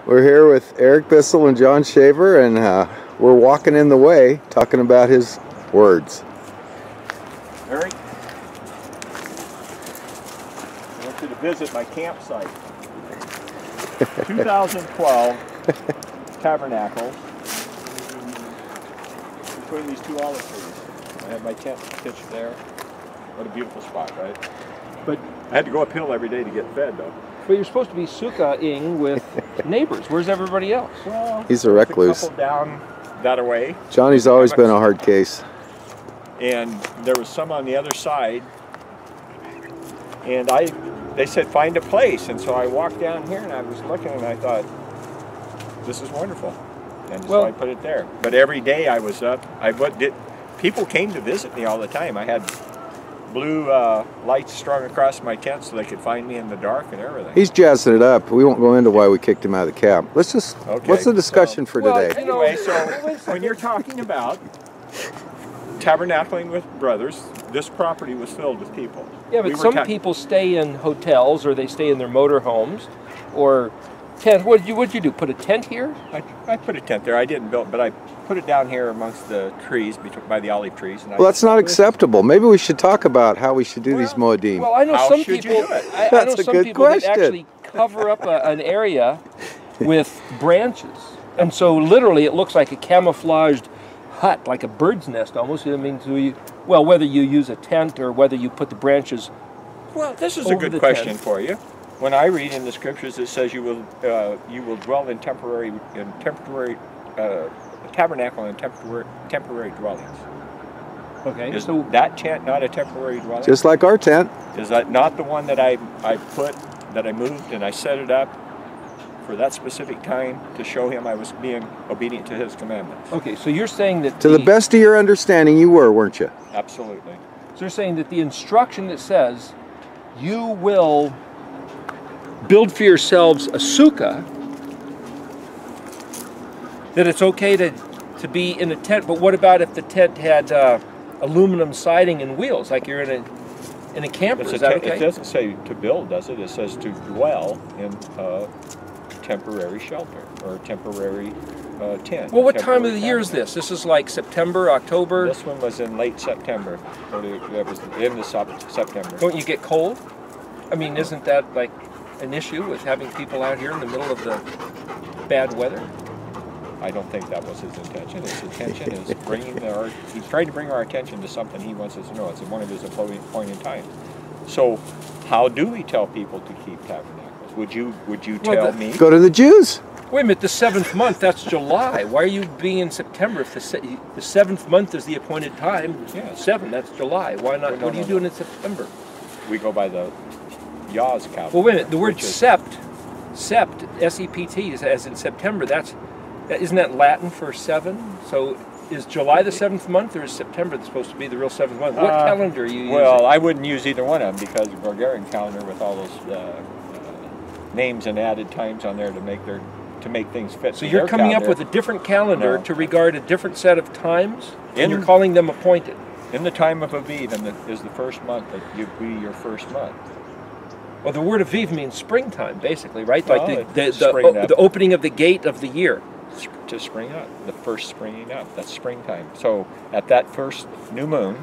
We're here with Eric Bissell and John Shaver, and we're walking in the way talking about his words. Eric, I want you to visit my campsite. 2012 Tabernacle between these two olive trees. I have my tent pitched there. What a beautiful spot, right? But I had to go uphill every day to get fed, though. But you're supposed to be sukkah-ing with neighbors. Where's everybody else? Well, he's a recluse. A couple down that way. Johnny's always been a hard case. And there was some on the other side. And they said, find a place. And so I walked down here and I was looking and I thought, this is wonderful. And so I put it there. But every day I was up. People came to visit me all the time. I had blue lights strung across my tent so they could find me in the dark and everything. He's jazzing it up. We won't go into why we kicked him out of the camp. Let's just, what's the discussion for today? Anyway, so when you're talking about tabernacling with brothers, this property was filled with people. Yeah, but some people stay in hotels or they stay in their motorhomes or tent. What'd you do? Put a tent here? I put a tent there. I didn't build, but I put it down here amongst the trees, by the olive trees. And well, that's not acceptable. Maybe we should talk about how we should do these Moedim. Well, I know some people. I know some people that actually cover up an area with branches, and so literally it looks like a camouflaged hut, like a bird's nest almost. I mean, well, whether you use a tent or whether you put the branches. Well, this is a good question for you. When I read in the scriptures, it says you will dwell in temporary tabernacle and temporary dwellings. Okay. Is that tent not a temporary dwelling? Just like our tent. Is that not the one that I moved and I set it up for that specific time to show him I was being obedient to his commandments? Okay, so you're saying that to the best of your understanding, you were, weren't you? Absolutely. So you're saying that the instruction that says you will build for yourselves a sukkah, that it's okay to be in a tent, but what about if the tent had aluminum siding and wheels, like you're in a camper? Is that okay? It doesn't say to build, does it? It says to dwell in a temporary shelter or a temporary tent. Well, what time of the year is this? This is like September, October? This one was in late September. That was the end of September. Don't you get cold? I mean, isn't that like an issue with having people out here in the middle of the bad weather? I don't think that was his intention. His intention is he's trying to bring our attention to something he wants us to know. It's one of his point in time. So how do we tell people to keep tabernacles? Would you tell me? Go to the Jews. Wait a minute, the 7th month, that's July. Why are you being in September? If the 7th month is the appointed time, 7, that's July. Why not? What are you doing in September? We go by the Yah's calendar. Well, wait a minute, the word sept, S-E-P-T, as in September, isn't that Latin for 7? So is July the 7th month, or is September supposed to be the real 7th month? What calendar are you using? Well, I wouldn't use either one of them because the Gregorian calendar with all those names and added times on there to make things fit. So you're coming up with a different calendar to regard a different set of times, and you're calling them appointed. In the time of Aviv is the first month that you be your first month. Well, the word Aviv means springtime, basically, right? Well, like the opening of the gate of the year. To spring up, the first springing up, that's springtime. So at that first new moon,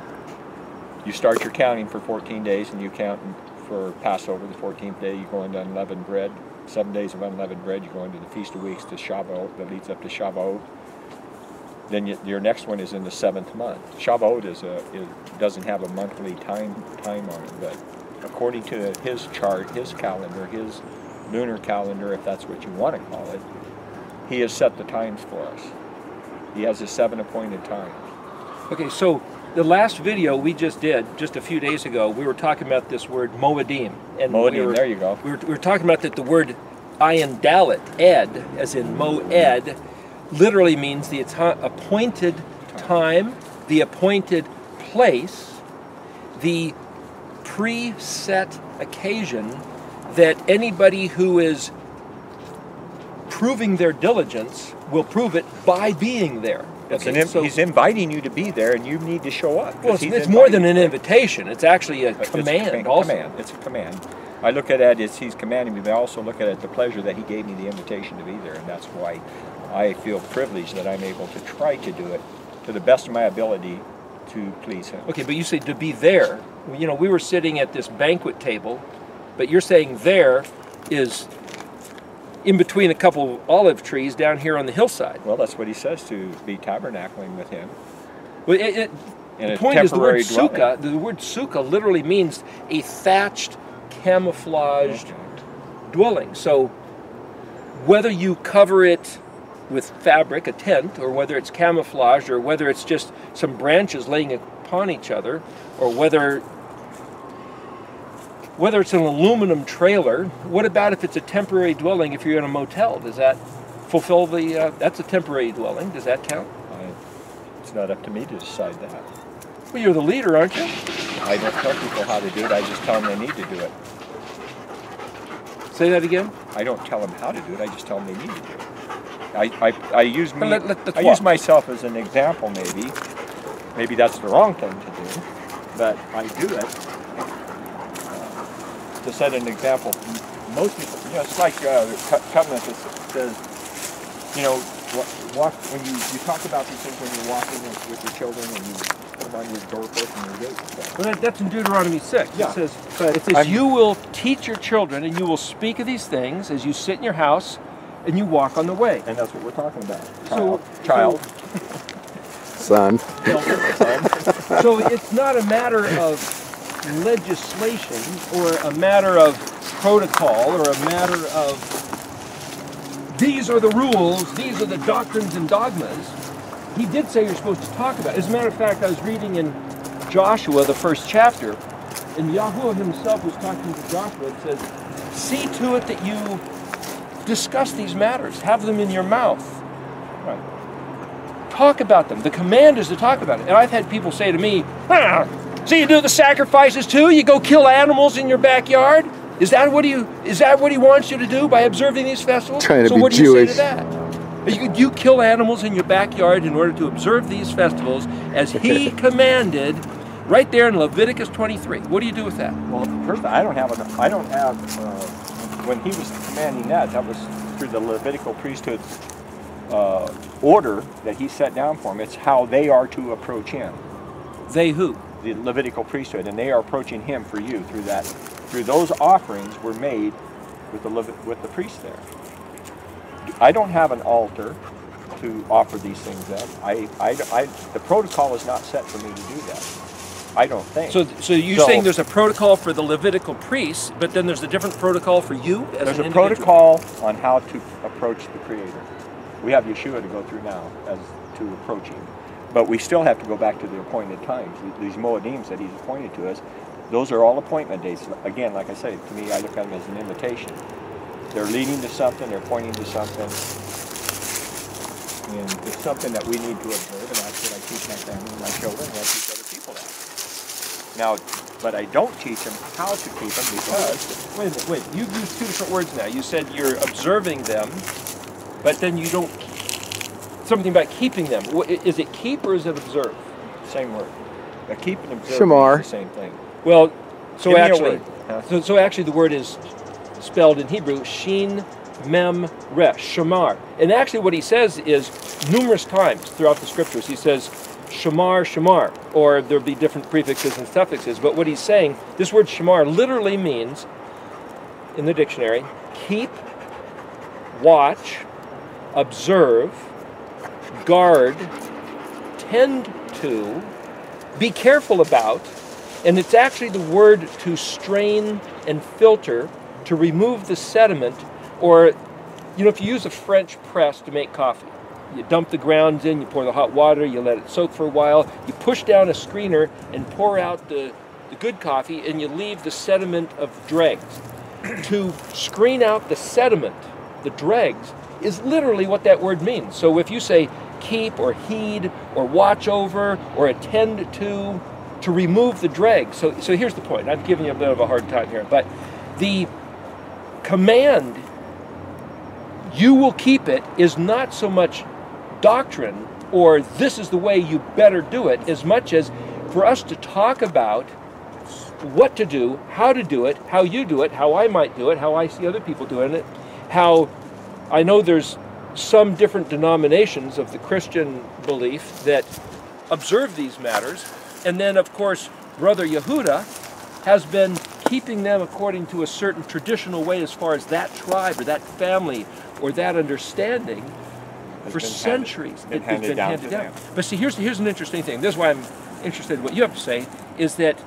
you start your counting for 14 days, and you count for Passover, the 14th day, you go into unleavened bread. 7 days of unleavened bread, you go into the Feast of Weeks to Shavuot, that leads up to Shavuot. Then your next one is in the 7th month. Shavuot doesn't have a monthly time on it, but according to his chart, his calendar, his lunar calendar, if that's what you want to call it, he has set the times for us. He has his 7 appointed times. Okay, so the last video we just did, just a few days ago, we were talking about this word Moedim. And Moedim, there you go. We were talking about that the word ayin dalet, ed, as in Moed, literally means the appointed time, the appointed place, the preset occasion that anybody who is proving their diligence will prove it by being there. So he's inviting you to be there, and you need to show up. Well, it's more than an invitation. It's actually a command. It's a command. I look at it as He's commanding me, but I also look at it the pleasure that He gave me the invitation to be there, and that's why I feel privileged that I'm able to try to do it to the best of my ability to please Him. Okay, but you say to be there. You know, we were sitting at this banquet table, but you're saying there is in between a couple olive trees down here on the hillside. Well, that's what He says, to be tabernacling with Him. Well, the point is the word sukkah. The word sukkah literally means a thatched, camouflaged dwelling. So whether you cover it with fabric, a tent, or whether it's camouflaged, or whether it's just some branches laying upon each other, or whether it's an aluminum trailer, what about if it's a temporary dwelling if you're in a motel? Does that fulfill the, that's a temporary dwelling, does that count? It's not up to me to decide that. Well, you're the leader, aren't you? I don't tell people how to do it, I just tell them they need to do it. Say that again? I don't tell them how to do it, I just tell them they need to do it. I use me, I use myself as an example, maybe. Maybe that's the wrong thing to do, but I do it to set an example. Most people, you know, it's like covenant says, you know, walk when you talk about these things when you're walking with your children, and you put them on your doorpost and your gate. Well, that's in Deuteronomy 6. Yeah. It says you will teach your children, and you will speak of these things as you sit in your house, and you walk on the way. And that's what we're talking about. Child. Son. So it's not a matter of legislation or a matter of protocol or a matter of these are the rules, these are the doctrines and dogmas. He did say you're supposed to talk about it. As a matter of fact, I was reading in Joshua, the first chapter, and Yahuwah himself was talking to Joshua and says, see to it that you discuss these matters, have them in your mouth. Right. Talk about them. The command is to talk about it. And I've had people say to me, so you do the sacrifices too? You go kill animals in your backyard? Is that what he wants you to do by observing these festivals? Trying to so be what do Jewish. you say to that? You kill animals in your backyard in order to observe these festivals as he commanded right there in Leviticus 23. What do you do with that? Well, first, I don't have, when he was commanding that was through the Levitical priesthood's order that he set down for them. It's how they are to approach him. They who? The Levitical priesthood, and they are approaching him for you through that. Through those offerings were made with the priest there. I don't have an altar to offer these things up. The protocol is not set for me to do that. I don't think. So you're saying there's a protocol for the Levitical priests, but then there's a different protocol for you as there's an a individual? protocol on how to approach the Creator. We have Yeshua to go through now as to approach Him. But we still have to go back to the appointed times. These Moedims that He's appointed to us, those are all appointment days. Again, like I say, to me, I look at them as an invitation. They're leading to something, they're pointing to something. And it's something that we need to observe, and that's what I teach my family and my children, and I teach other people that. Now, but I don't teach them how to keep them because... Wait a minute, wait. You've used two different words now. You said you're observing them, but then you don't... Something about keeping them. Is it keep or is it observe? Same word. Now, keep and observe Shamar. is the same thing. Well, so Give me a actually... word. Huh? So actually the word is spelled in Hebrew, Shin, Mem, Resh, Shamar. And actually what he says is numerous times throughout the scriptures, he says Shamar, Shamar, or there'll be different prefixes and suffixes, but what he's saying, this word Shamar literally means, in the dictionary, keep, watch, observe, guard, tend to, be careful about, and it's actually the word to strain and filter, to remove the sediment, or, you know, if you use a French press to make coffee, you dump the grounds in, you pour the hot water, you let it soak for a while, you push down a screener and pour out the good coffee, and you leave the sediment of dregs. To screen out the sediment, the dregs, is literally what that word means. So if you say keep or heed or watch over or attend to remove the dregs. So here's the point. I'm giving you a bit of a hard time here, but the command, you will keep it, is not so much doctrine or this is the way you better do it, as much as for us to talk about what to do, how you do it, how I might do it, how I see other people doing it, how I know there's some different denominations of the Christian belief that observe these matters, and then of course Brother Yehuda has been keeping them according to a certain traditional way as far as that tribe or that family or that understanding for centuries. It's been handed down. But see, here's an interesting thing. This is why I'm interested in what you have to say, is that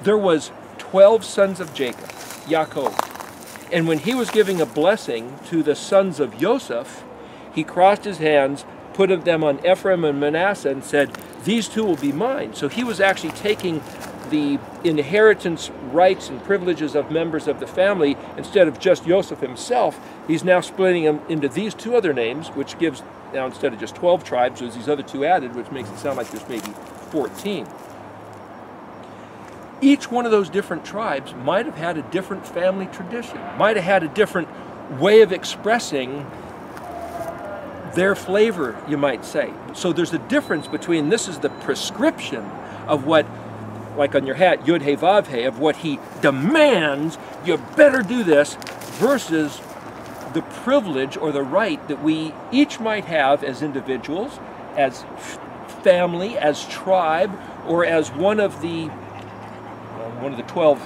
there was 12 sons of Jacob, Yaakov, and when he was giving a blessing to the sons of Joseph, he crossed his hands, put them on Ephraim and Manasseh, and said, these two will be mine. So he was actually taking the inheritance rights and privileges of members of the family. Instead of just Joseph himself, he's now splitting them into these two other names, which gives, now instead of just 12 tribes, there's these other two added, which makes it sound like there's maybe 14. Each one of those different tribes might have had a different family tradition, might have had a different way of expressing their flavor, you might say. So there's a difference between, this is the prescription of what, like on your hat, Yud He Vav He, of what he demands, you better do this, versus the privilege or the right that we each might have as individuals, as family, as tribe, or as one of the 12,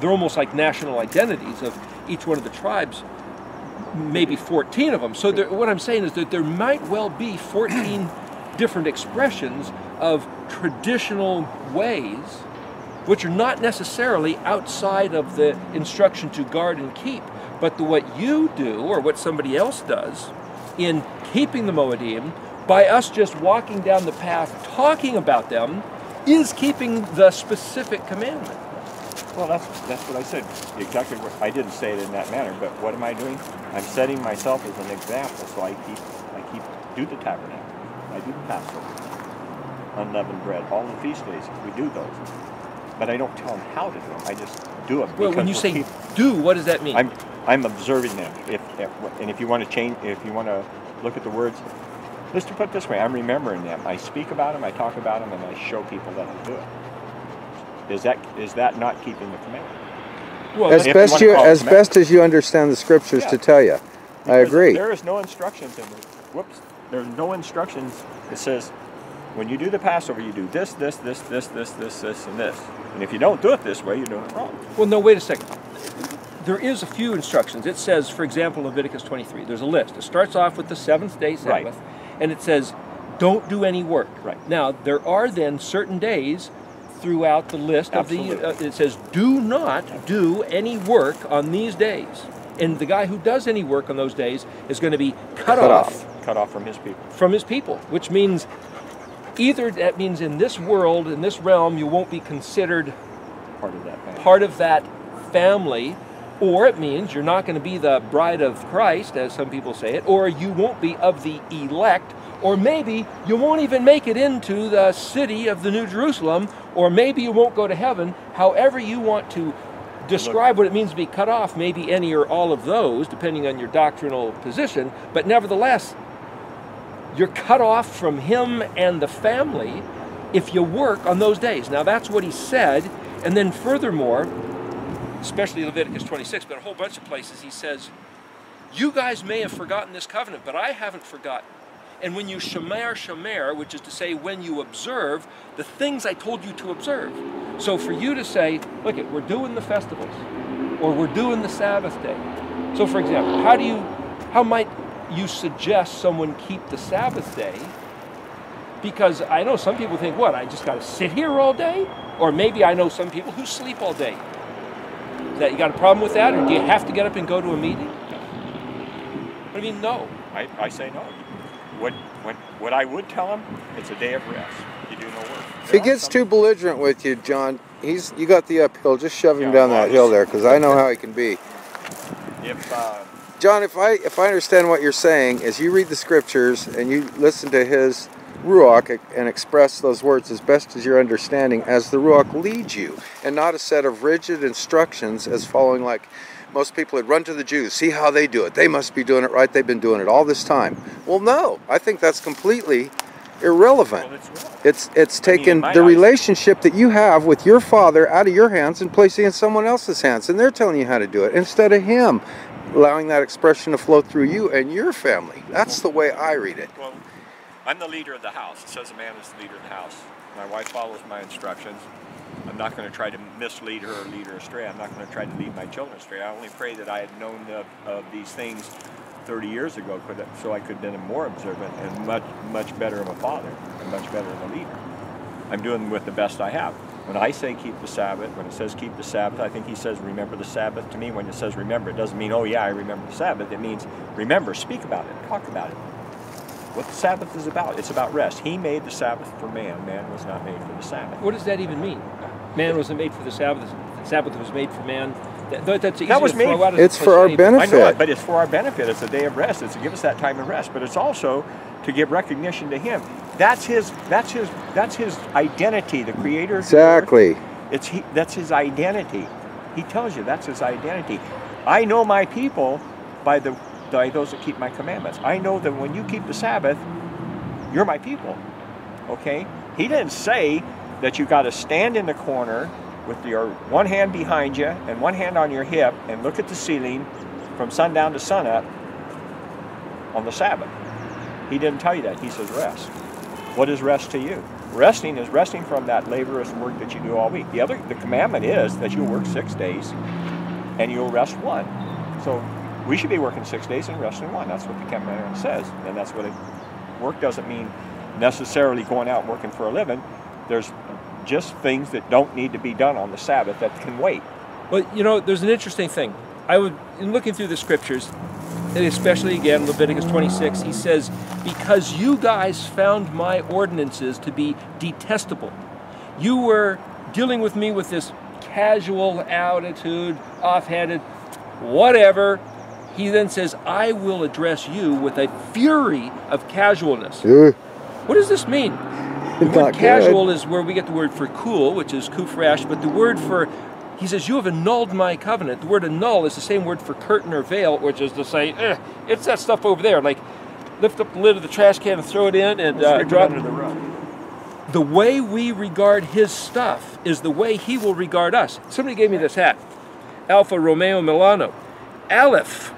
they're almost like national identities of each one of the tribes, maybe 14 of them. So what I'm saying is that there might well be 14 different expressions of traditional ways, which are not necessarily outside of the instruction to guard and keep, but what you do or what somebody else does in keeping the Moedim, by us just walking down the path talking about them, is keeping the specific commandment. Well, that's what I said. Exactly what I didn't say it in that manner, but what am I doing? I'm setting myself as an example. So I do the tabernacle, I do the Passover, unleavened bread, all the feast days. We do those, but I don't tell them how to do them. I just do them. Well, when you say do, what does that mean? I'm observing them. If you want to change, if you want to look at the words, let's put it this way: I'm remembering them. I speak about them, I talk about them, and I show people that I do it. Is that not keeping the commandment? Well, as best as you understand the scriptures to tell you. Because I agree. There is no instructions in the there's no instructions that says when you do the Passover you do this, and this. And if you don't do it this way, you're doing it wrong. Well, no, wait a second. There is a few instructions. It says, for example, Leviticus 23, there's a list. It starts off with the seventh day Sabbath, and it says, don't do any work. Right. Now, there are then certain days throughout the list of it says, do not do any work on these days. And the guy who does any work on those days is going to be cut off. Cut off from his people. From his people, which means either that means in this world, in this realm, you won't be considered part of that family, or it means you're not going to be the bride of Christ, as some people say it, or you won't be of the elect, or maybe you won't even make it into the city of the New Jerusalem, or maybe you won't go to heaven. However you want to describe what it means to be cut off, maybe any or all of those, depending on your doctrinal position, but nevertheless, you're cut off from him and the family if you work on those days. Now that's what he said, and then furthermore, especially Leviticus 26, but a whole bunch of places, he says, you guys may have forgotten this covenant, but I haven't forgotten. And when you shomer, which is to say when you observe the things I told you to observe. So for you to say, look, we're doing the festivals, or we're doing the Sabbath day. So for example, how might you suggest someone keep the Sabbath day? Because I know some people think, what, I just got to sit here all day? Or maybe I know some people who sleep all day. That you got a problem with that, or do you have to get up and go to a meeting? I mean, no. I say no. What I would tell him, it's a day of rest. You do no work. If he gets too belligerent with you, John, you got the uphill. Just shove him down that hill there, because I know how he can be. John, if I understand what you're saying, is you read the scriptures and you listen to his Ruach and express those words as best as your understanding as the Ruach leads you, and not a set of rigid instructions as following like most people would run to the Jews, see how they do it. They must be doing it right. They've been doing it all this time. Well, no. I think that's completely irrelevant. Well, it's wrong. It's taken my the eyes- relationship that you have with your father out of your hands and placing it in someone else's hands, and they're telling you how to do it instead of him allowing that expression to flow through you and your family. That's the way I read it. Well, I'm the leader of the house. It says a man is the leader of the house. My wife follows my instructions. I'm not going to try to mislead her or lead her astray. I'm not going to try to lead my children astray. I only pray that I had known of these things 30 years ago so I could have been more observant and much better of a father and much better of a leader. I'm doing with the best I have. When I say keep the Sabbath, when it says keep the Sabbath, I think he says remember the Sabbath. To me, when it says remember, it doesn't mean, oh yeah, I remember the Sabbath. It means remember, speak about it, talk about it. What the Sabbath is about, it's about rest. He made the Sabbath for man. Man was not made for the Sabbath. What does that even mean? Man wasn't made for the Sabbath. The Sabbath was made for man. That's easy That was to throw made- out as It's a for our cliche. benefit. I know it, but it's for our benefit. It's a day of rest. It's to give us that time of rest, but it's also to give recognition to him. That's his identity, the creator. of the earth. Exactly. That's his identity. He tells you that's his identity. I know my people by those that keep my commandments. I know that when you keep the Sabbath, you're my people. Okay? He didn't say that you got to stand in the corner with your one hand behind you and one hand on your hip and look at the ceiling from sundown to sunup on the Sabbath. He didn't tell you that. He says rest. What is rest to you? Resting is resting from that laborious work that you do all week. The commandment is that you'll work 6 days and you'll rest 1. So we should be working 6 days and resting 1. That's what the commandment says. And that's what work doesn't mean necessarily going out and working for a living. There's just things that don't need to be done on the Sabbath that can wait. Well, you know, there's an interesting thing. In looking through the scriptures, and especially again Leviticus 26, he says, because you guys found my ordinances to be detestable. You were dealing with me with this casual attitude, offhanded, whatever. He then says, I will address you with a fury of casualness. What does this mean? The word casual is where we get the word for cool, which is kufresh, but the word for, he says, you have annulled my covenant. The word annul is the same word for curtain or veil, which is to say, it's that stuff over there. Like, lift up the lid of the trash can and throw it in and drop it under the rug. The way we regard his stuff is the way he will regard us. Somebody gave me this hat, Alfa Romeo Milano. Aleph,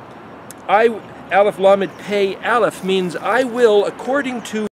Aleph Lamed Pei Aleph means I will, according to